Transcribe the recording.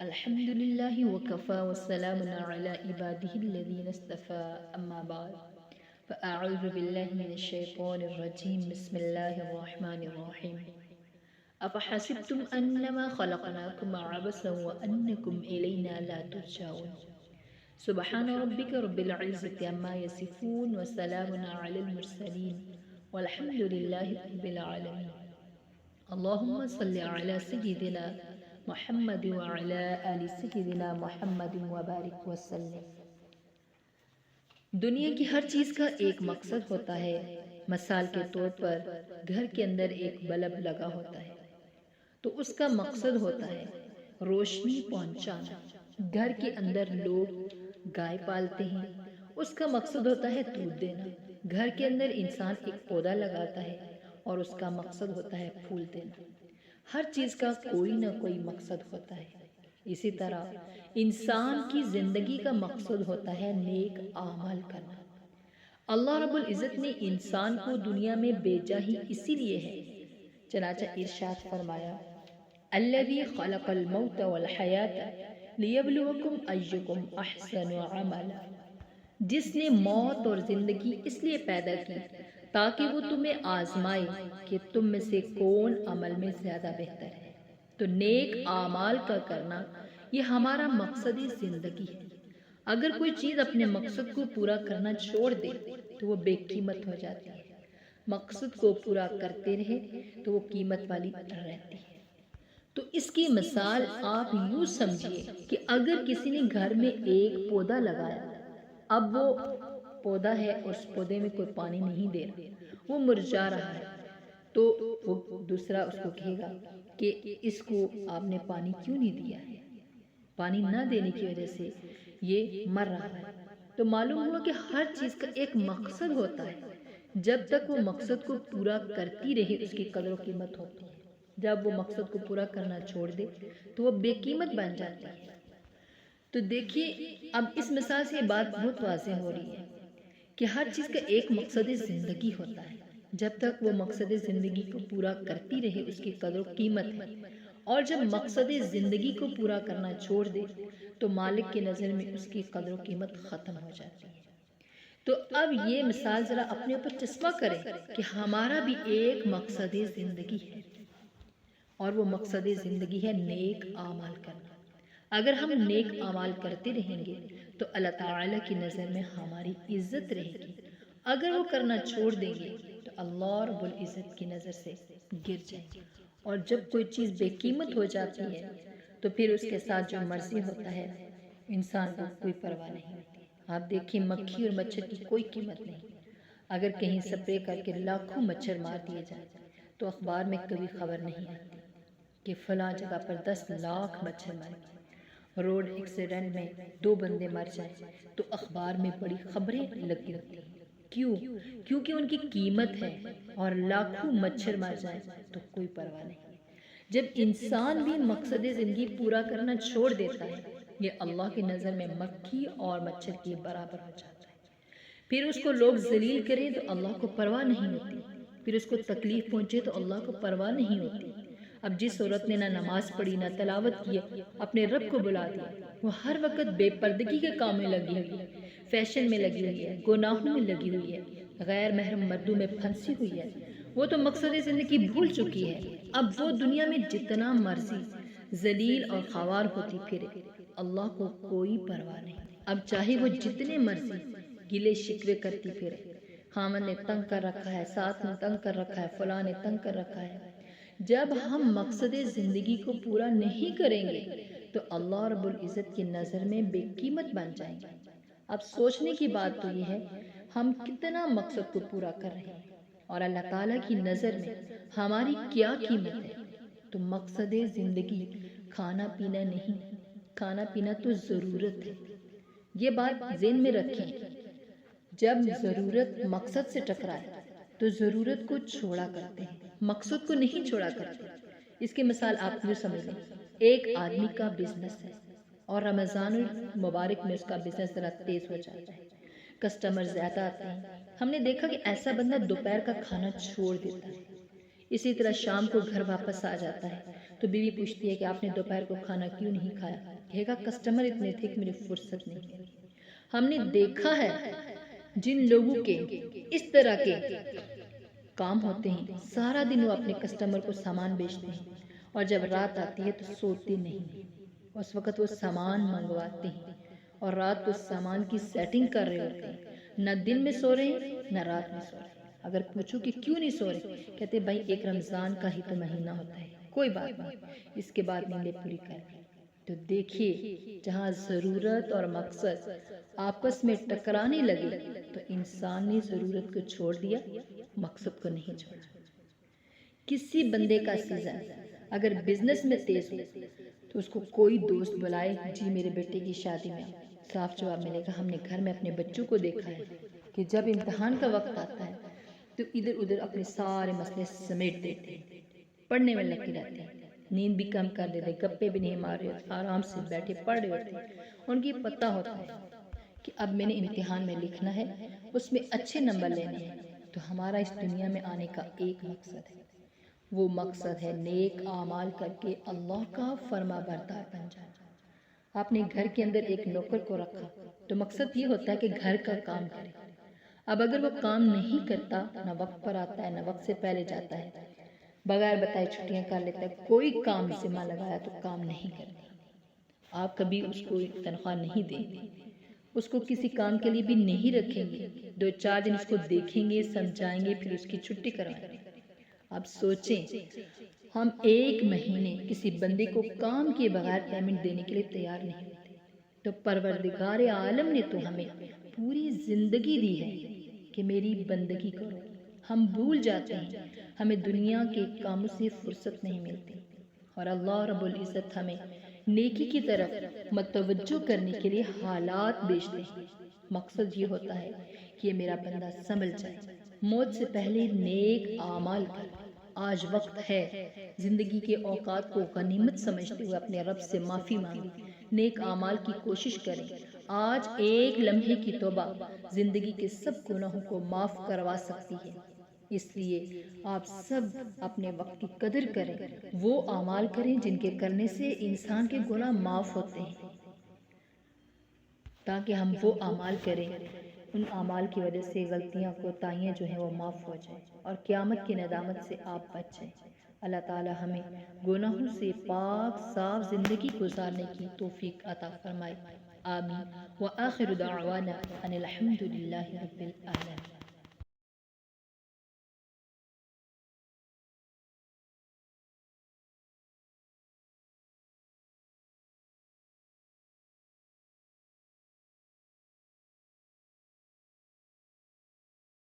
الحمد لله وكفى والسلام على عباده الذين اصطفى أما بعد فأعوذ بالله من الشيطان الرجيم بسم الله الرحمن الرحيم أفحسبتم أنما خلقناكم عبثا وأنكم إلينا لا ترجعون سبحان ربك رب العزة عما يصفون وسلام على المرسلين والحمد لله رب العالمين اللهم صل على سيدنا محمد وعلى آل سيدنا محمد وبارك وسلم۔ دنیا کی ہر چیز کا ایک مقصد ہوتا ہے۔ مثال کے طور پر گھر کے اندر ایک بلب لگا ہوتا ہے تو اس کا مقصد ہوتا ہے روشنی پہنچانا۔ گھر کے اندر لوگ گائے پالتے ہیں، اس کا مقصد ہوتا ہے دودھ دینا۔ گھر کے اندر انسان ایک پودا لگاتا ہے اور اس کا مقصد ہوتا ہے پھول دینا۔ ہر چیز کا کوئی نہ کوئی مقصد ہوتا ہے۔ اسی طرح انسان کی زندگی کا مقصد ہوتا ہے نیک اعمال کرنا۔ اللہ رب العزت نے انسان کو دنیا میں بھیجا ہی اسی لیے ہے۔ چنانچہ ارشاد فرمایا الذی خلق الموت والحیات لیبلوکم ایکم احسن عملا، جس نے موت اور زندگی اس لیے پیدا کی تاکہ وہ تمہیں آزمائے کہ تم میں سے کون عمل میں زیادہ بہتر ہے۔ تو نیک اعمال کا کرنا یہ ہمارا مقصد زندگی ہے۔ اگر کوئی چیز اپنے مقصد کو پورا کرنا چھوڑ دے تو وہ بے قیمت ہو جاتی ہے۔ مقصد کو پورا کرتے رہے تو وہ قیمت والی رہتی ہے۔ تو اس کی مثال آپ یوں سمجھیے کہ اگر کسی نے گھر میں ایک پودا لگایا، اب وہ پودا ہے اور اس پودے میں کوئی پانی نہیں دے رہا، وہ مرجھا رہا ہے، تو وہ دوسرا اس کو کہے گا کہ اس کو آپ نے پانی کیوں نہیں دیا ہے؟ پانی نہ دینے کی وجہ سے یہ مر رہا ہے۔ تو معلوم ہوا کہ ہر چیز کا ایک مقصد ہوتا ہے۔ جب تک وہ مقصد کو پورا کرتی رہے اس کی قدر و قیمت ہوتی ہے۔ جب وہ مقصد کو پورا کرنا چھوڑ دے تو وہ بے قیمت بن جاتی ہے۔ تو دیکھیے اب اس مثال سے یہ بات بہت واضح ہو رہی ہے کہ ہر چیز کا ایک مقصد زندگی ہوتا ہے۔ جب تک وہ مقصد زندگی کو پورا کرتی رہے اس کی قدر و قیمت ہے، اور جب مقصد زندگی کو پورا کرنا چھوڑ دے تو مالک کی نظر میں اس کی قدر و قیمت ختم ہو جاتی ہے۔ تو اب یہ مثال ذرا اپنے اوپر چسپاں کریں کہ ہمارا بھی ایک مقصد زندگی ہے، اور وہ مقصد زندگی ہے نیک اعمال کرنا۔ اگر ہم نیک اعمال کرتے رہیں گے تو اللہ تعالیٰ کی نظر میں ہماری عزت رہے گی۔ اگر وہ کرنا چھوڑ دیں گے تو اللہ رب العزت کی نظر سے گر جائیں گے۔ اور جب کوئی چیز بے قیمت ہو جاتی ہے تو پھر اس کے ساتھ جو مرضی ہوتا ہے انسان کو کوئی پرواہ نہیں ہوتی۔ آپ دیکھیں مکھی اور مچھر کی کوئی قیمت نہیں۔ اگر کہیں سپرے کر کے لاکھوں مچھر مار دیے جائیں تو اخبار میں کبھی خبر نہیں آتی کہ فلاں جگہ پر 10 لاکھ مچھر مر گئے۔ روڈ ایکسیڈنٹ میں 2 بندے مر جائیں تو اخبار میں بڑی خبریں لگی ہوتی ہیں۔ کیوں؟ کیونکہ ان کی قیمت ہے، اور لاکھوں مچھر مر جائیں تو کوئی پرواہ نہیں۔ جب انسان بھی مقصد زندگی پورا کرنا چھوڑ دیتا ہے یہ اللہ کی نظر میں مکھی اور مچھر کے برابر ہو جاتا ہے۔ پھر اس کو لوگ ذلیل کریں تو اللہ کو پرواہ نہیں ہوتی، پھر اس کو تکلیف پہنچے تو اللہ کو پرواہ نہیں ہوتی۔ اب جس عورت نے نہ نماز پڑھی نہ تلاوت کی، اپنے رب کو بلا دیا، وہ ہر وقت بے پردگی کے کام میں لگی ہوئی ہے، فیشن میں لگی ہوئی ہے، گناہوں میں لگی ہوئی ہے، غیر محرم مردوں میں پھنسی ہوئی ہے، وہ تو مقصد زندگی بھول چکی ہے۔ اب وہ دنیا میں جتنا مرضی ذلیل اور خوار ہوتی پھرے، اللہ کو کوئی پرواہ نہیں۔ اب چاہے وہ جتنے مرضی گلے شکوے کرتی پھرے، خامن نے تنگ کر رکھا ہے، ساتھ نے تنگ کر رکھا ہے، فلاں نے تنگ کر رکھا ہے، جب ہم مقصد زندگی کو پورا نہیں کریں گے تو اللہ رب العزت کی نظر میں بے قیمت بن جائیں گے۔ اب سوچنے کی بات تو یہ ہے ہم کتنا مقصد کو پورا کر رہے ہیں اور اللہ تعالیٰ کی نظر میں ہماری کیا قیمت ہے۔ تو مقصد زندگی کھانا پینا نہیں، کھانا پینا تو ضرورت ہے۔ یہ بات ذہن میں رکھیں، جب ضرورت مقصد سے ٹکرائے تو ضرورت کو چھوڑا کرتے ہیں، مقصد کو نہیں چھوڑا کرتے۔ اس کی مثال آپ یوں سمجھ لیں، ایک آدمی کا بزنس ہے اور رمضان المبارک میں اس کا بزنس ذرا تیز ہو جاتا ہے، کسٹمر زیادہ آتے ہیں۔ ہم نے دیکھا کہ ایسا بندہ دوپہر کا کھانا چھوڑ دیتا ہے، اسی طرح شام کو گھر واپس آ جاتا ہے تو بیوی پوچھتی ہے کہ آپ نے دوپہر کو کھانا کیوں نہیں کھایا؟ کہے گا کسٹمر اتنے تھے کہ میری فرصت نہیں ہے۔ ہم نے دیکھا ہے جن لوگوں کے اس طرح کے کام ہوتے ہیں، سارا دن وہ اپنے کسٹمر کو سامان بیچتے ہیں اور جب رات آتی ہے تو سوتے نہیں، اس وقت وہ سامان منگواتے ہیں اور رات کو سامان کی سیٹنگ کر رہے ہوتے ہیں، نہ دن میں سو رہے ہیں نہ رات میں سو رہے ہیں۔ اگر پوچھو کہ کیوں نہیں سو رہے، کہتے بھائی ایک رمضان کا ہی تو مہینہ ہوتا ہے، کوئی بات نہیں، اس کے بعد نیندیں پوری کر لیں۔ تو دیکھیے جہاں ضرورت اور مقصد آپس میں ٹکرانے لگے تو انسان نے ضرورت کو چھوڑ دیا، مقصد کو نہیں چھوڑا۔ کسی بندے کا سیزن اگر بزنس میں تیز ہو تو اس کو کوئی دوست بلائے، جی میرے بیٹے کی شادی میں، صاف جواب ملے گا ہم نے گھر میں اپنے بچوں کو دیکھا ہے کہ جب امتحان کا وقت آتا ہے تو ادھر ادھر اپنے سارے مسئلے سمیٹ دیتے ہیں، پڑھنے میں لگے رہتے ہیں، نیند بھی کم کر دیتے، گپے بھی نہیں مار رہے ہوتے، آرام سے بیٹھے پڑھ رہے ہوتے ہیں۔ ان کی پتہ ہوتا ہے کہ اب میں نے امتحان میں لکھنا ہے، اس میں اچھے نمبر لینے ہیں۔ تو ہمارا اس دنیا میں آنے کا ایک مقصد ہے، وہ مقصد ہے نیک اعمال کر کے اللہ کا فرما بردار بن جانا۔ آپ نے گھر کے اندر ایک نوکر کو رکھا تو مقصد یہ ہوتا ہے کہ گھر کا کام کرے۔ اب اگر وہ کام نہیں کرتا، نہ وقت پر آتا ہے نہ وقت سے پہلے جاتا ہے، بغیر بتائے چھٹیاں کر لیتا ہے، کوئی کام ذمہ لگایا تو کام نہیں کرتا، آپ کبھی اس کو تنخواہ نہیں دیں گے، اس کو کسی کام کے لیے بھی نہیں رکھیں گے، 2-4 دن اس کو دیکھیں گے، سمجھائیں گے، پھر اس کی چھٹی کروائیں گے۔ اب سوچیں ہم ایک مہینے کسی بندے کو کام کے بغیر پیمنٹ دینے کے لیے تیار نہیں ہوتے، تو پروردگار عالم نے تو ہمیں پوری زندگی دی ہے کہ میری بندگی کرو۔ ہم بھول جاتے ہیں، ہمیں دنیا کے کاموں سے فرصت نہیں ملتی، اور اللہ رب العزت ہمیں نیکی کی طرف متوجہ کرنے کے لیے حالات بیچتے ہیں۔ مقصد یہ ہوتا ہے کہ یہ میرا بندہ سنبھل جائے، موت سے پہلے نیک اعمال کر۔ آج وقت ہے زندگی کے اوقات کو غنیمت سمجھتے ہوئے اپنے رب سے معافی مانگیں، نیک اعمال کی کوشش کریں۔ آج ایک لمحے کی توبہ زندگی کے سب گناہوں کو معاف کروا سکتی ہے، اس لیے آپ سب اپنے وقت کی قدر کریں، وہ اعمال کریں جن کے کرنے سے انسان کے گناہ معاف ہوتے ہیں، تاکہ ہم وہ اعمال کریں ان اعمال کی وجہ سے غلطیاں کوتاہیاں جو ہیں وہ معاف ہو جائیں اور قیامت کی ندامت سے آپ بچ جائیں۔ اللہ تعالی ہمیں گناہوں سے پاک صاف زندگی گزارنے کی توفیق عطا فرمائے، آمین۔ وآخر دعوانا ان الحمد للہ رب العالمین۔